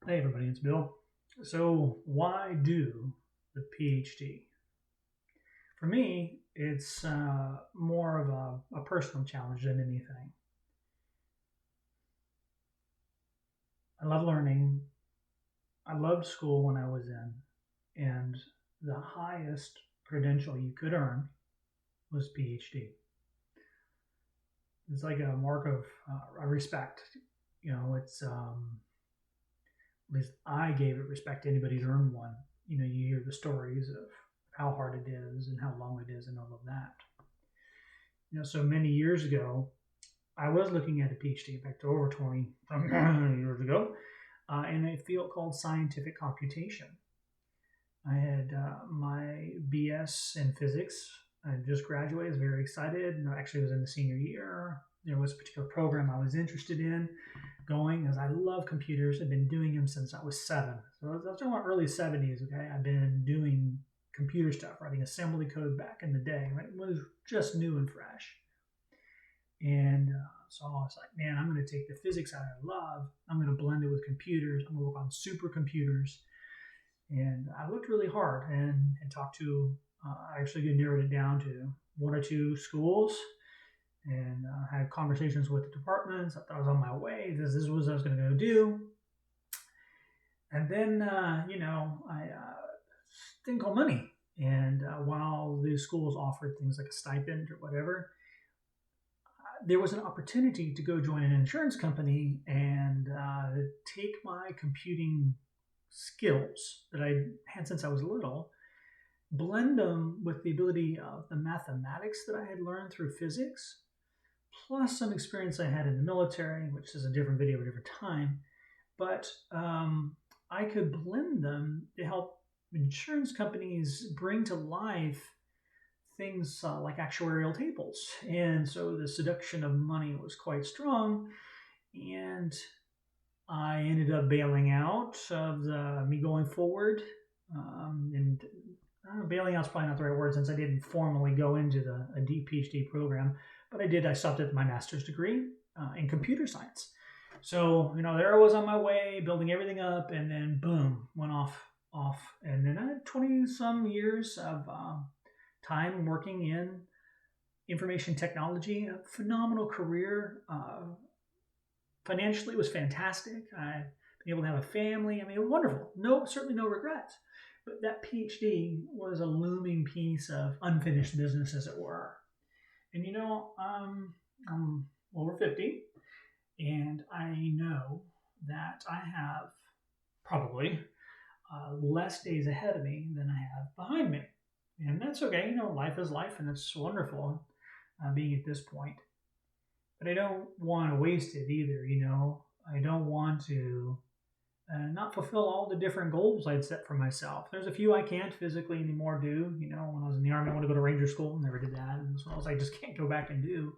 Hey everybody, it's Bill. So why do the PhD? For me, it's more of a personal challenge than anything. I love learning. I loved school when I was in, and the highest credential you could earn was PhD. It's like a mark of respect. It's at least I gave it respect to anybody who's earned one. You hear the stories of how hard it is and how long it is and all of that. So many years ago, I was looking at a PhD, back to over 20 years ago, in a field called scientific computation. I had my BS in physics. I just graduated, was very excited. Actually, it was in the senior year. There was a particular program I was interested in going, as I love computers. I've been doing them since I was 7. So I was talking about early 70s, okay? I've been doing computer stuff, writing assembly code back in the day, right? It was just new and fresh. And so I was like, man, I'm going to take the physics I love. I'm going to blend it with computers. I'm going to work on supercomputers. And I looked really hard and talked to, I actually narrowed it down to 1 or 2 schools and had conversations with the departments. I thought I was on my way. This was what I was going to go do. And then, thing called money. And while the schools offered things like a stipend or whatever, there was an opportunity to go join an insurance company and take my computing skills that I had since I was little, blend them with the ability of the mathematics that I had learned through physics, plus some experience I had in the military, which is a different video at a different time. But I could blend them to help insurance companies bring to life things like actuarial tables. And so the seduction of money was quite strong. And I ended up bailing out of me going forward. And bailing out is probably not the right word, since I didn't formally go into a deep PhD program. But I stopped at my master's degree in computer science. So, there I was on my way, building everything up, and then boom, went off. And then I had 20 some years of time working in information technology, a phenomenal career. Financially, it was fantastic. I've been able to have a family. I mean, wonderful. Certainly no regrets. But that PhD was a looming piece of unfinished business, as it were. And I'm over 50, and I know that I have probably less days ahead of me than I have behind me. And that's okay. Life is life, and it's wonderful being at this point. But I don't want to waste it either. I don't want to not fulfill all the different goals I'd set for myself. There's a few I can't physically anymore do. When I was in the Army, I wanted to go to Ranger School. Never did that. And as well as I just can't go back and do.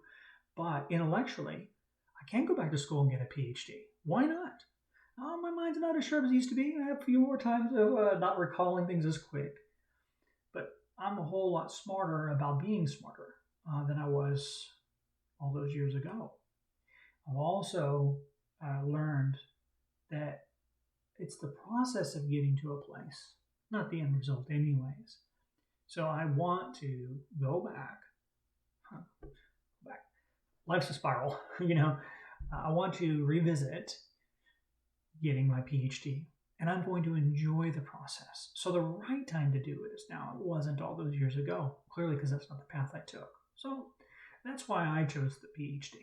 But intellectually, I can go back to school and get a PhD. Why not? My mind's not as sharp as it used to be. I have a few more times of not recalling things as quick. But I'm a whole lot smarter about being smarter than I was all those years ago. I've also learned that it's the process of getting to a place, not the end result anyways. So I want to go back. Life's a spiral, I want to revisit getting my PhD. And I'm going to enjoy the process. So the right time to do it is now. It wasn't all those years ago, clearly, because that's not the path I took. So that's why I chose the PhD.